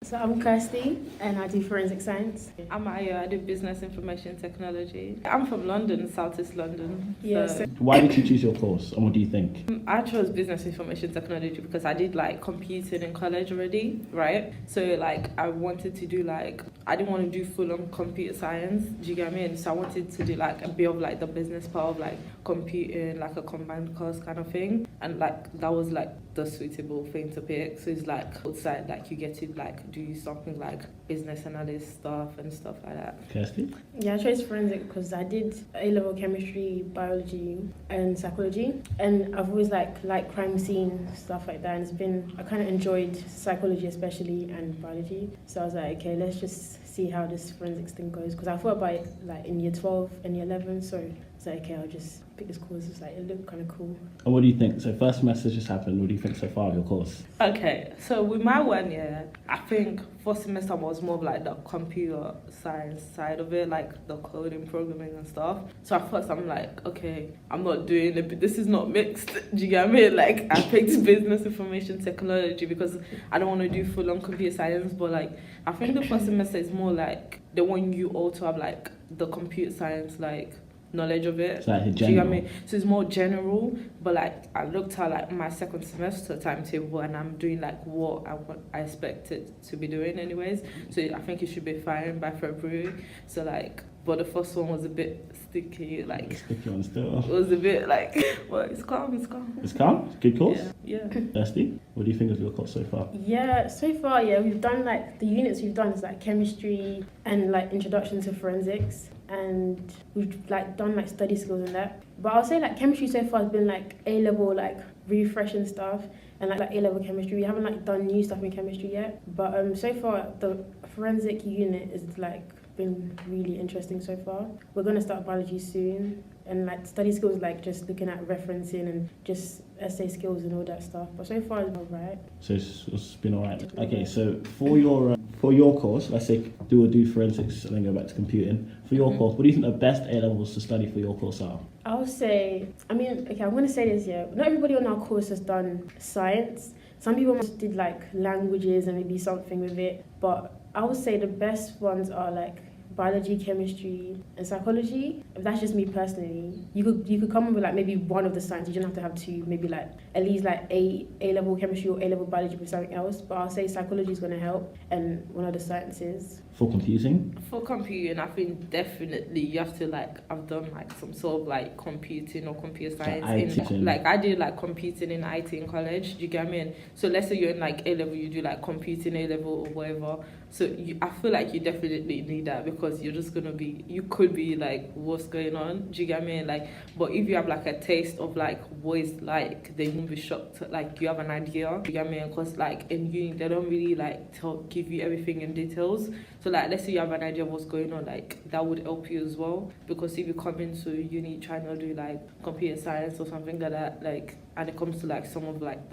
So I'm Kirsty and I do forensic science. I'm Ayo, I do business information technology. I'm from London, South East London. Yes. Why did you choose your course and what do you think? I chose business information technology because I did like computing in college already, right? So like I wanted to do like, I didn't want to do full on computer science, do you get me? So I wanted to do like a bit of like the business part of like computing, like a combined course kind of thing. And like that was like the suitable thing to pick. So it's like outside, like you get to like do something like business analyst stuff and stuff like that. Kirsty? Yeah, I chose forensic because I did A-level chemistry, biology and psychology, and I've always liked crime scene stuff like that, and I kind of enjoyed psychology especially and biology. So I was like, okay, let's just see how this forensics thing goes, because I thought about it like in year 12 and year 11, so I was like, okay, I'll just pick this course. It's like, it looked kind of cool. And what do you think? So first semester just happened. What do you think so far of your course? Okay, so with my 1 year, I think first semester was more of like the computer science side of it, like the coding, programming and stuff. So at first I'm like, okay, I'm not doing it, this is not mixed. Do you get what I mean? Like I picked business information technology because I don't want to do full on computer science, but like I think the first semester is more like they want you all to have like the computer science like knowledge of it. So like Do you get what I mean? So it's more general, but like I looked at like my second semester timetable and I'm doing like what I expected to be doing anyways. So I think it should be fine by February. So like, but the first one was a bit sticky, like Sticky on still. it was a bit like, well, it's calm. It's calm? Good course? Yeah. Kirsty, what do you think of your course so far? Yeah, so far, yeah, we've done like the units we've done is like chemistry and like introduction to forensics, and we've like done like study skills and that. But I'll say like chemistry so far has been like A-level like refreshing stuff, and like A-level chemistry. We haven't like done new stuff in chemistry yet, but so far the forensic unit is like been really interesting so far. We're going to start biology soon, and like study skills like just looking at referencing and just essay skills and all that stuff, but so far it's alright. So it's been alright. Okay, so for your course, let's say do forensics and then go back to computing. For your course, what do you think the best A-levels to study for your course are? I'll say, I'm going to say this, yeah, not everybody on our course has done science. Some people just did like languages and maybe something with it, but I would say the best ones are like biology, chemistry, and psychology. If that's just me personally, you could come up with like maybe one of the sciences. You don't have to have two. Maybe like at least like A-level chemistry or A-level biology with something else. But I'll say psychology is going to help, and one of the sciences. For computing? For computing, I think definitely you have to like, I've done like some sort of like computing or computer science like I did like computing in IT in college. Do you get me? So let's say you're in like A-level, you do like computing A-level or whatever. So I feel like you definitely need that, because you're just gonna be, you could be like, what's going on? Do you get me? Like, but if you have like a taste of like what it's like, then you'll be shocked. Like you have an idea. Do you get me? Because like in uni, they don't really like give you everything in details. So like, let's say you have an idea of what's going on, like that would help you as well. Because if you come into uni trying to do like computer science or something like that, like, and it comes to like some of like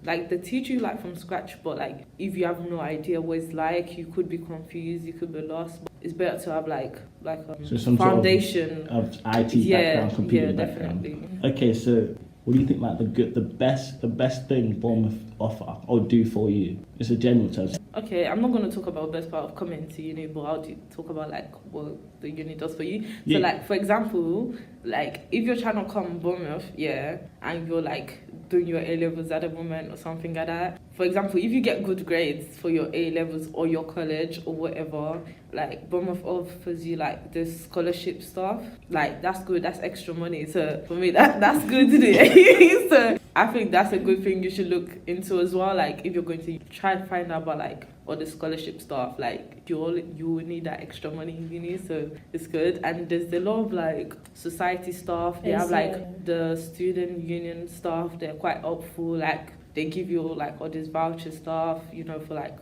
they teach you like from scratch, but like if you have no idea what it's like, you could be confused, you could be lost. But it's better to have like so some foundation sort of IT background, computer background. Definitely. Okay, so what do you think like the best thing Bournemouth offer or do for you? It's a general term. Okay, I'm not going to talk about best part of coming to uni, but I'll talk about like what the uni does for you. Yeah. So like, for example, like if you're trying to come Bournemouth, yeah, and you're like doing your A-levels at the moment or something like that. For example, if you get good grades for your A-levels or your college or whatever, like Bournemouth offers you like this scholarship stuff. Like that's good, that's extra money. So for me, that's good to do. So I think that's a good thing you should look into as well. Like if you're going to try to find out about like all the scholarship stuff, like you will need that extra money in uni, so it's good. And there's a lot of like society stuff. They have like the student union stuff. They're quite helpful. Like they give you like all this voucher stuff, you know, for like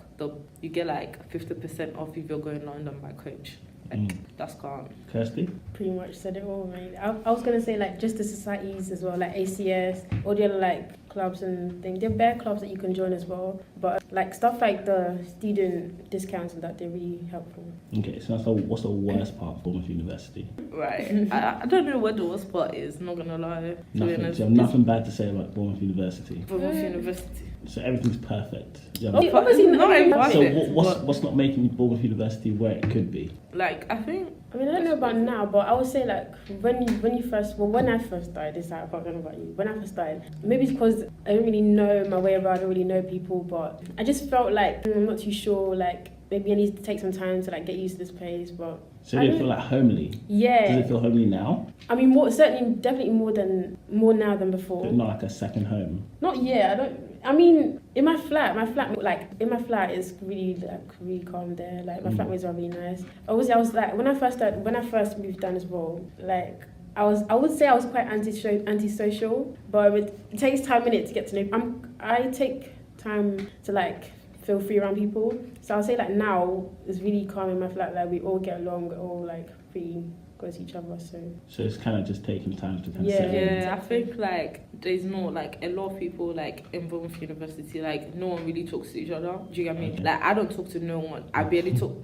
you get like 50% off if you're going London by coach. Like that's calm. Kirsty? Pretty much said it all, mate. I was gonna say like just the societies as well, like ACS, all the other like clubs and things. There are bare clubs that you can join as well, but like stuff like the student discounts and that, they're really helpful. Okay, so what's the worst part of Bournemouth University? Right. I don't know what the worst part is, not gonna lie. Nothing bad to say about Bournemouth University. Bournemouth University. So everything's perfect. Yeah. Obviously not everything. So what's not making Bournemouth University where it could be? Like, I think... I mean, I don't know about now, but I would say, like, when I first started, this I can't know about you. When I first started, maybe it's because I don't really know my way around, I don't really know people, but I just felt like, I'm not too sure, like, maybe I need to take some time to, like, get used to this place, but... So did it feel like homely? Yeah. Does it feel homely now? I mean, definitely more now than before. But not like a second home? Not yet, I mean, in my flat, is really calm there. Like, my flatmates are really nice. I was like, when I first moved down as well, like, I would say I was quite antisocial, but it takes time in it to get to know. I take time to, like, feel free around people. So I'll say, like, now it's really calm in my flat. Like, we all get along, we're all, like, pretty close to each other. So it's kind of just taking time to kind of settle in. Yeah, I think, like, there's no, like, a lot of people, like, in Bournemouth University, like, no one really talks to each other. Do you get me? Okay. Like, I don't talk to no one. I barely talk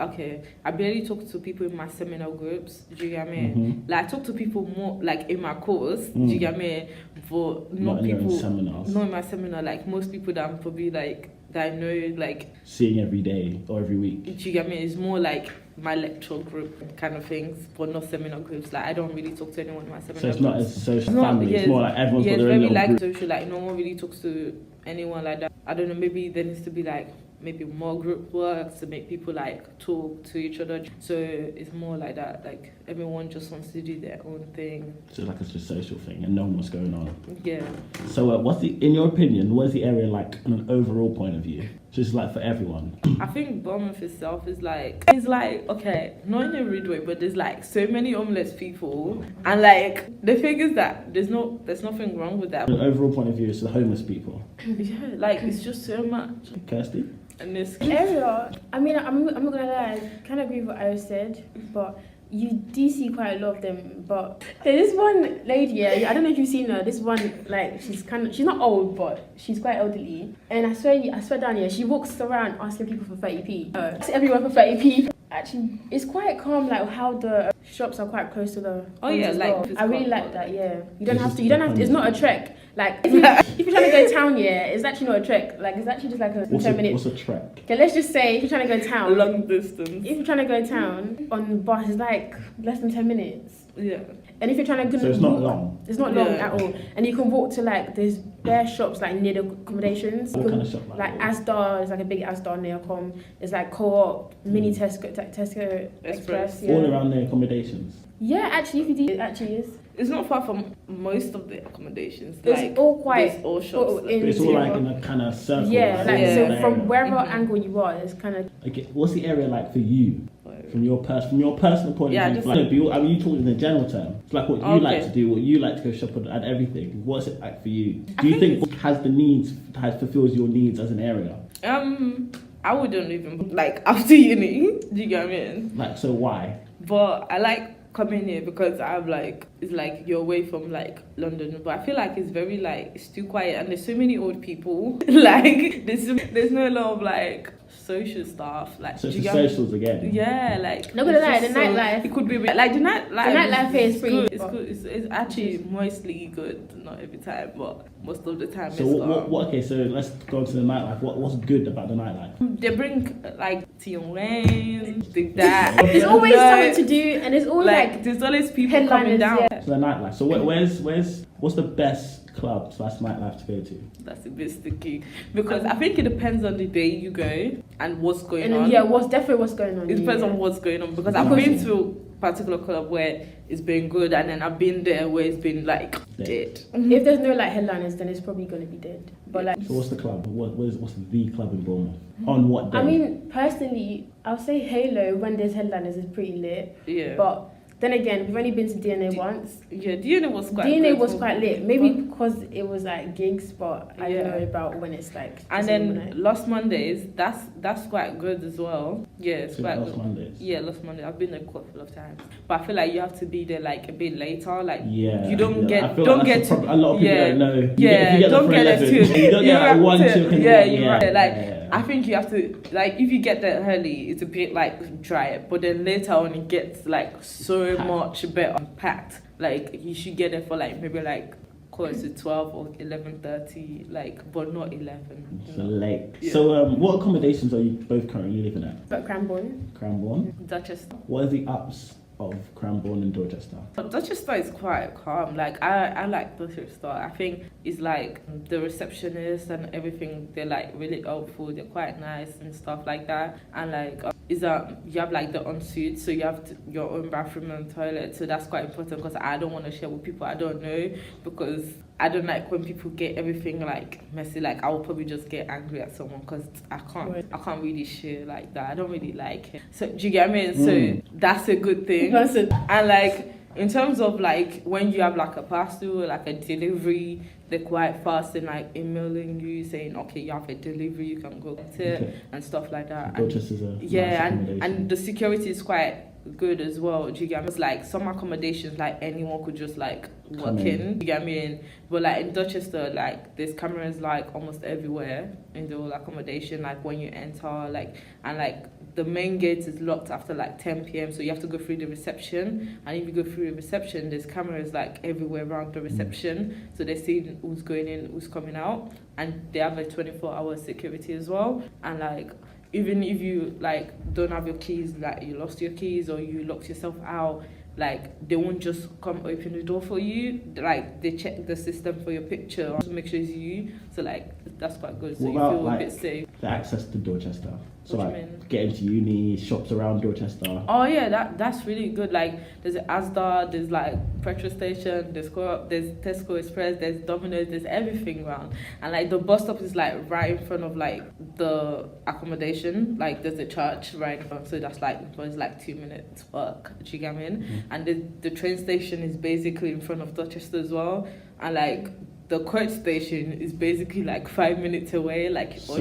to people in my seminar groups. Do you get me? Mm-hmm. Like, I talk to people more, like, in my course. Do you get me? But not in your people... seminars. Not in my seminar. Like, most people that I'm probably, like, that I know, like... Seeing every day or every week. Do you get me? It's more like my lecture group kind of things, but not seminar groups. Like, I don't really talk to anyone in my seminar groups. So it's not as social family, it's more like everyone's got their own little group. Social, like, no one really talks to anyone like that. I don't know, maybe there needs to be, like, maybe more group work to make people, like, talk to each other. So it's more like that, like, everyone just wants to do their own thing. So like it's a social thing and knowing what's going on. Yeah. So in your opinion, what is the area like on an overall point of view? Just like for everyone. I think Bournemouth itself is like, okay, not in a rude way, but there's like so many homeless people, and like the thing is that there's nothing wrong with that. An overall point of view, it's the homeless people. Yeah, like it's just so much. Kirsty? And this area, I mean, I'm not gonna lie, I kind of agree with what Ayo said, but you do see quite a lot of them. But there's this one lady, yeah, I don't know if you've seen her. This one, like, she's not old, but she's quite elderly. And I swear down here, she walks around asking people for 30p. Everyone for 30p. Actually, it's quite calm, like how the shops are quite close to the. Oh yeah, like well. I really like that. Yeah, you don't have to. It's not a trek. Like if you're trying to go town, yeah, it's actually not a trek. Like it's actually just like a 10 minutes. What's a trek? Okay, let's just say if you're trying to go town, long distance. If you're trying to go town on bus, it's like less than 10 minutes. Yeah. And if you're trying to so it's not long. It's not long at all. And you can walk to like there's bare shops like near the accommodations. What kind of shop? Like Asda, there's like a big Asda near Com. There's like Co-op, mini Tesco Express. Yeah. All around the accommodations. Yeah, actually, if you do, it actually is. It's not far from most of the accommodations. It's like, all quite. There's all shops. But it's all like in a kind of circle. Yeah, so from area. wherever angle you are, it's kind of. Okay, what's the area like for you? From your personal point of view, just like, I mean, you talk in the general term. It's like what you like to do, what you like to go shop and everything. What's it like for you? Do you think it fulfills your needs as an area? I wouldn't even like after uni. Do you get what I mean? Like, so why? But I like coming here because I'm like, it's like you're away from like London, but I feel like it's very like it's too quiet and there's so many old people. Like there's no lot of like social stuff, like so it's the socials again. Yeah, like not gonna lie, the nightlife. It could be like the nightlife is pretty good. It's good. It's actually mostly good. Not every time, but most of the time. So what? Okay, so let's go on to the nightlife. What's good about the nightlife? They bring like tea and wine, that. There's always something to do, and there's always like there's always people coming down. Yeah. So the nightlife. So what's the best club / nightlife to go to? That's a bit sticky because I think it depends on the day you go and what's going on. Yeah, what's going on. It depends on what's going on because I've been to a particular club where it's been good and then I've been there where it's been like dead. If there's no like headliners, then it's probably gonna be dead. But like, so what's the club? What's the club in Bournemouth? On what day? I mean, personally, I'll say Halo when there's headliners is pretty lit. Yeah. But then again, we've only been to DNA once. Yeah, DNA was quite DNA was quite lit. Maybe because it was like gigs, but I don't know about when it's like. And then Lost Mondays, that's quite good as well. Yeah, it's quite Lost good. Mondays. Yeah, Lost Mondays. I've been there quite a couple of times, but I feel like you have to be there like a bit later. Like you don't get a lot of people don't know. Don't get there too. You don't get like 1, 2 o'clock. Yeah, you're right. Like I think you have to like if you get there early, it's a bit like dry, but then later on it gets like so much better packed. Like you should get there for like maybe like quarter to 12 or 11:30, like, but not 11. It's No. late. Yeah. So, what accommodations are you both currently living at? But Cranborne. Cranborne. Dorchester. What are the ups of Cranborne and Dorchester? But Dorchester is quite calm. Like I like Dorchester. I think it's like the receptionist and everything. They're like really helpful. They're quite nice and stuff like that. And like is that you have like the ensuite, so you have your own bathroom and toilet. So that's quite important because I don't want to share with people I don't know, because I don't like when people get everything like messy. Like I will probably just get angry at someone because I can't really share like that. I don't really like it. So do you get what I mean? So that's a good thing. And like in terms of like when you have like a parcel, like a delivery, they're quite fast in like emailing you saying, okay, you have a delivery, you can go get it and stuff like that. Dorchester's a yeah, nice and the security is quite good as well. Do you get me? It's like some accommodations like anyone could just like walk in. Do you get what I mean? But like in Dorchester, like there's cameras like almost everywhere in the whole accommodation, like when you enter, like, and like the main gate is locked after like 10 p.m. so you have to go through the reception, and if you go through the reception there's cameras like everywhere around the reception, so they see who's going in, who's coming out, and they have a 24-hour security as well. And like even if you like don't have your keys, like you lost your keys or you locked yourself out, like they won't just come open the door for you. Like they check the system for your picture to make sure it's you. So like that's quite good. So what you about, feel like, a bit safe. the access to Dorchester? So What do like you mean? getting to uni, shops around Dorchester. Oh yeah, that's really good. Like there's Asda, there's like petrol station, there's Co-op, there's Tesco Express, there's Domino's, there's everything around. And like the bus stop is like right in front of like the accommodation. Like there's a church right in front, so that's like it's like 2 minutes walk. Do you get me? And the train station is basically in front of Dorchester as well. And like the coach station is basically like 5 minutes away. Like So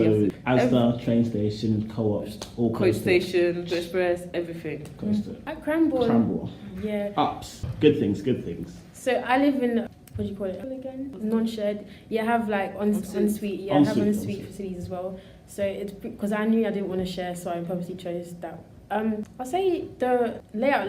Asda, train station, Co-ops, all coach close to it. station, Express, everything. Close to it. At Cranborne. Cranborne. Yeah. Ups. Good things. So I live in, what do you call it again? Non-shared. Yeah, I have like ensuite. Yeah, I have Ensuite, ensuite ensuite. facilities as well. So it's because I knew I didn't want to share, so I purposely chose that. I'll say the layout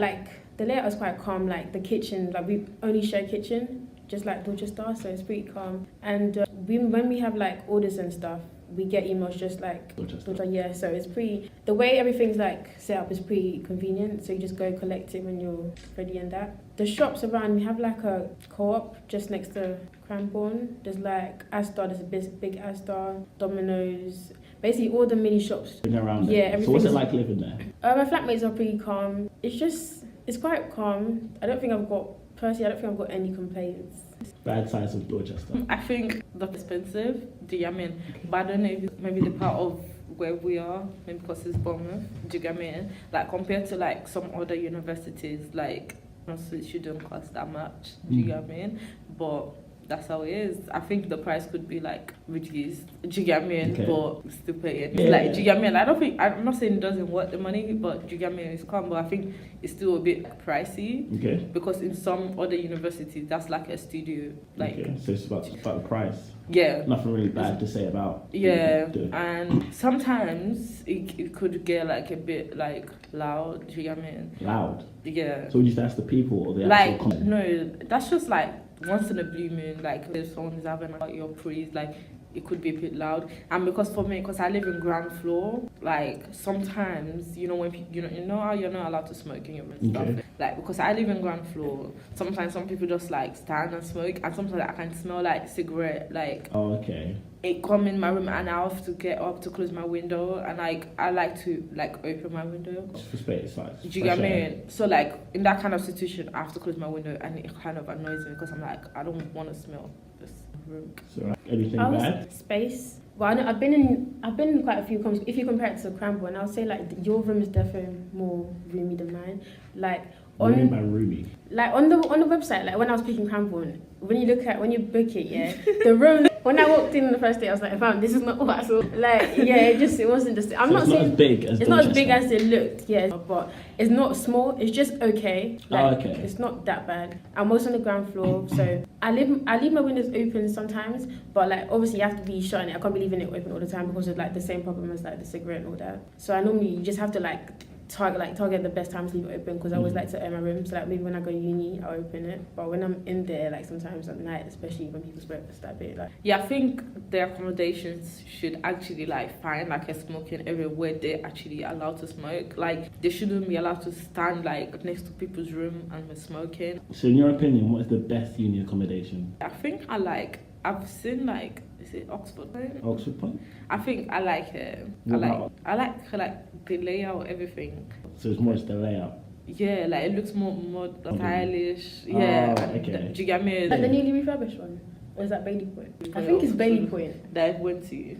is quite calm. Like the kitchen, like we only share kitchen, just like Dorchester, so it's pretty calm. And when we have like orders and stuff, we get emails just like Dorchester. yeah. So it's pretty, the way everything's like set up is pretty convenient. So you just go collect it when you're ready and that. The shops around, we have like a Co-op just next to Cranborne. There's like Asda, there's a big Asda, Domino's, basically all the mini shops. Around Yeah, it. So what's it everything's- like living there? My flatmates are pretty calm. It's quite calm. I don't think I've got any complaints. Bad sides of Dorchester. I think the expensive. Do you get me? But I don't know if maybe the part of where we are, maybe because it's Bournemouth. Do you get me? Like compared to like some other universities, like also it shouldn't cost that much. Do you get me? But that's how it is. I think the price could be like reduced. Do you get me? Okay. But still pay it. Yeah. Like, do you get me? I don't think, I'm not saying it doesn't worth the money, but do you get me? It's calm, but I think it's still a bit pricey. Okay. Because in some other universities, that's like a studio. Like, Okay. So it's about the price. yeah. Nothing really bad to say about. Yeah, the- and sometimes it could get like a bit like loud. Do you get me? Loud. Yeah. So would you say that's the people or the Like actual comment? no, that's just like once in a blue moon. Like if someone's having like your praise, like it could be a bit loud. And because for me, because I live in ground floor, like sometimes when you know how you're not allowed to smoke in your room and stuff. Okay. Like because I live in ground floor, sometimes some people just like stand and smoke, and sometimes I can smell like cigarette like. Oh, okay. It come in my room and I have to get up to close my window, and like I like to like open my window. It's for space, like. Do you get fresh air. me? So like in that kind of situation, I have to close my window, and it kind of annoys me because I'm like I don't want to smell this room. So anything I bad? was space. Well, I know, I've been in quite a few rooms. If you compare it to Cranborne, I'll say like your room is definitely more roomy than mine. Like What do you mean on by roomy? like on the website, like when I was picking Cranborne, when you book it, yeah, the room. When I walked in the first day, I was like, fam, this is not what I saw. Like, yeah, it wasn't just. I'm So not it's not saying as big as it's not as big Dorchester. as it looked, yeah, but it's not small. It's just okay. Like, okay. It's not that bad. I'm also on the ground floor, so I leave my windows open sometimes, but like obviously you have to be shutting it. I can't be leaving it open all the time because of like the same problem as like the cigarette and all that. So I normally you just have to like target the best time to leave it open, because I always like to air my room. So like maybe when I go to uni, I'll open it. But when I'm in there, like sometimes at night, especially when people smoke, it's that bit like. Yeah, I think the accommodations should actually like find like a smoking area where they're actually allowed to smoke. Like they shouldn't be allowed to stand like next to people's room and be smoking. So in your opinion, what is the best uni accommodation? I think I've seen like, is it Oxford Point? Oxford Point? I think I like it. I like the layout, everything. So it's more just the layout. Yeah, like it looks more stylish. Yeah. Oh, okay. Do you get me? Like the newly refurbished one? Or is that Bailey Point? I think it's Bailey Point. That I went to.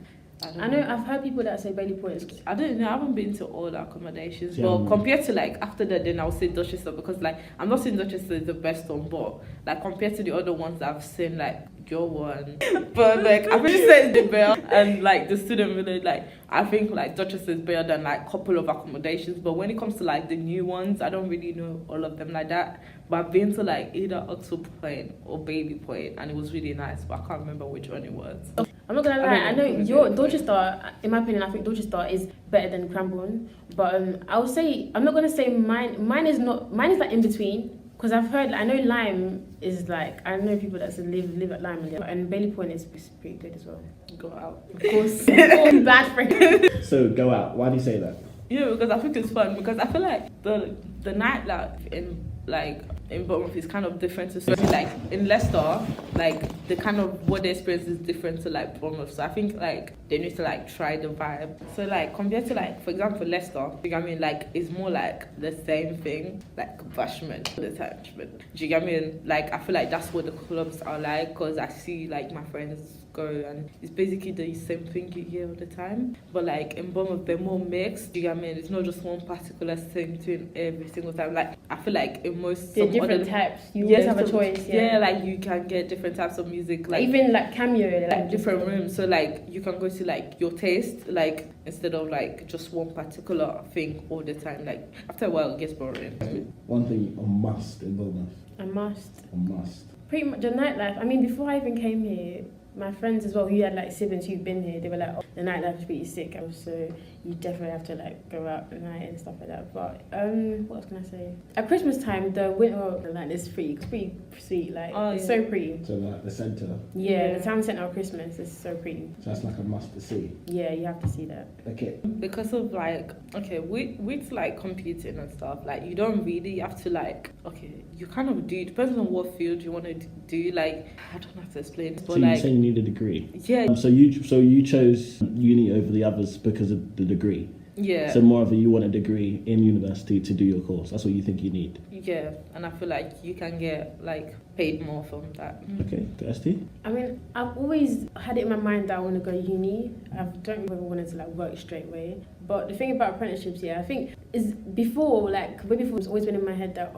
I know I've heard people that say Bailey Point. I don't know, I haven't been to all the accommodations, but compared to like after that, then I'll say Dorchester, because like I'm not saying Dorchester is the best one, but like compared to the other ones that I've seen, like your one, but like I really say it's the better, and like the student village, like I think like Dorchester is better than like a couple of accommodations. But when it comes to like the new ones, I don't really know all of them like that. But I've been to like either Oxford Point or Bailey Point, and it was really nice, but I can't remember which one it was. I'm not gonna lie, I know your Dorchester, in my opinion, I think Dorchester is better than Cranborne. But I would say, I'm not gonna say mine is like in between. Because I've heard, I know Lime is like, I know people that live at Lime, and Bailey Point is pretty good as well. Go out. Of course, all bad friends. So go out. Why do you say that? Yeah, because I think it's fun, because I feel like the nightlife in Bournemouth is kind of different to, especially like in Leicester, like the kind of what they experience is different to like Bournemouth. So I think like they need to like try the vibe. So like compared to like, for example, Leicester, you get what I mean, like it's more like the same thing, like bashment, detachment. Do you get what I mean? Like I feel like that's what the clubs are like, because I see like my friends go and it's basically the same thing you hear all the time. But like in Bournemouth, they're more mixed. Do you get what I mean? It's not just one particular thing doing every single time. Like I feel like in most different types. You always have a choice. Yeah, like you can get different types of music. Like even like cameo, like different rooms. So like you can go to like your taste, like instead of like just one particular thing all the time. Like after a while, it gets boring. One thing a must in Bournemouth. A must. A must. Pretty much the nightlife. I mean, before I even came here, my friends as well who had like siblings who've been here, they were like, oh, the nightlife is pretty sick. So you definitely have to like go out at night and stuff like that. But what else can I say? At Christmas time, the winter wonderland is pretty sweet. Like it's so pretty. So like the centre. Yeah, the town centre of Christmas is so pretty. So that's like a must to see. Yeah, you have to see that. Okay. Because of like, okay, with like computing and stuff, like you don't really have to like, okay, you kind of do, it depends on what field you want to do. Like I don't have to explain, but so like, you say you need a degree. Yeah. So you chose uni over the others because of the degree. Yeah. So more of you want a degree in university to do your course. That's what you think you need. Yeah, and I feel like you can get like paid more from that. Okay, Kirsty? I mean, I've always had it in my mind that I want to go uni. I don't really wanted to like work straight away. But the thing about apprenticeships, I think is before, like way before, it's always been in my head that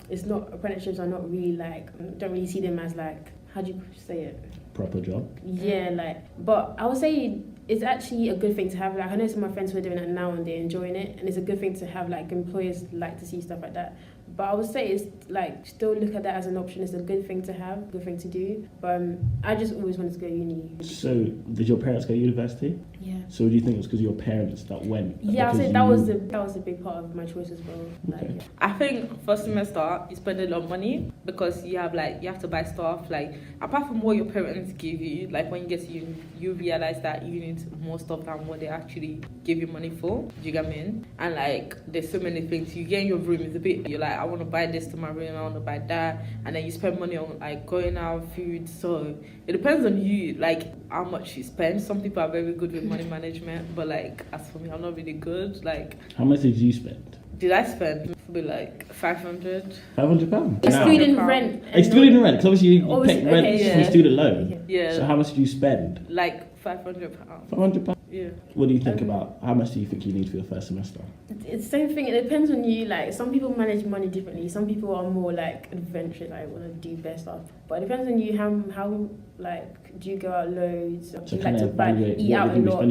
it's not, apprenticeships are not really like, don't really see them as like, how do you say it? Proper job. Yeah, like, but I would say it's actually a good thing to have. Like, I know some of my friends who are doing it now and they're enjoying it, and it's a good thing to have. Like, employers like to see stuff like that. But I would say it's like still look at that as an option. It's a good thing to have, good thing to do. But I just always wanted to go uni. So did your parents go to university? Yeah. So do you think it was because your parents that went? Yeah, I said that was a big part of my choice as well. Like, okay. I think first semester you spend a lot of money because you have to buy stuff, like apart from what your parents give you. Like when you get to uni, you realize that you need more stuff than what they actually give you money for. Do you get me? And like there's so many things you get in your room. It's a bit, you're like, I want to buy this to my room, I want to buy that, and then you spend money on like going out, food. So it depends on you, like how much you spend. Some people are very good with money management, but like as for me, I'm not really good. Like, how much did you spend? Did I spend probably like 500? £500? Excluding rent. Excluding rent, because obviously you pay rent yeah. from student loan. Yeah. So how much did you spend? Like £500. £500? Yeah. What do you think about, how much do you think you need for your first semester? It's the same thing. It depends on you. Like, some people manage money differently. Some people are more like adventurous, like want to do best stuff. But it depends on you. How like, do you go out loads? Do you like to eat out a lot?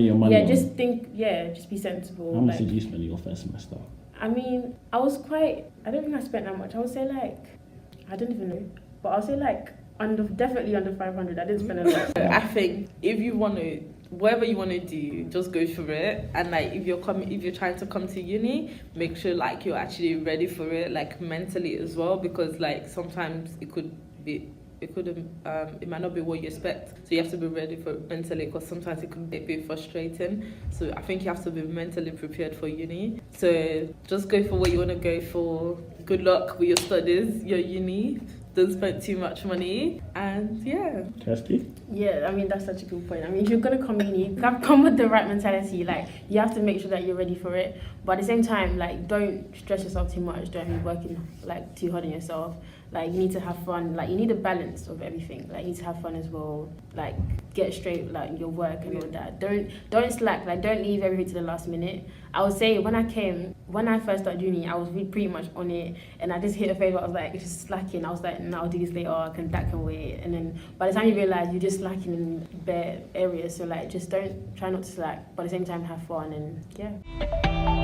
Yeah, just be sensible. How much did you spend in your first semester? I mean, I don't think I spent that much. I would say like, I don't even know, but I'll say like definitely under 500. I didn't spend a lot. I think if you want to whatever you want to do, just go for it. And like if you're trying to come to uni, make sure like you're actually ready for it, like mentally as well, because like sometimes it might not be what you expect, so you have to be ready for it mentally, because sometimes it could be frustrating. So I think you have to be mentally prepared for uni. So just go for what you want to go for. Good luck with your studies, your uni. Don't spend too much money, and yeah. Kirsty? Yeah, I mean, that's such a good point. I mean, if you're gonna come uni, you have to come with the right mentality. Like, you have to make sure that you're ready for it, but at the same time, like, don't stress yourself too much. Don't be working like too hard on yourself. Like, you need to have fun. Like, you need a balance of everything. Like, you need to have fun as well. Like, get straight like your work and all that. Don't slack. Like, don't leave everything to the last minute. I would say when I first started uni, I was really pretty much on it, and I just hit a phase where I was like, it's just slacking. I was like, no, I'll do this later. That can wait. And then by the time you realize you're just slacking in bare areas, so like, just try not to slack, but at the same time have fun, and yeah.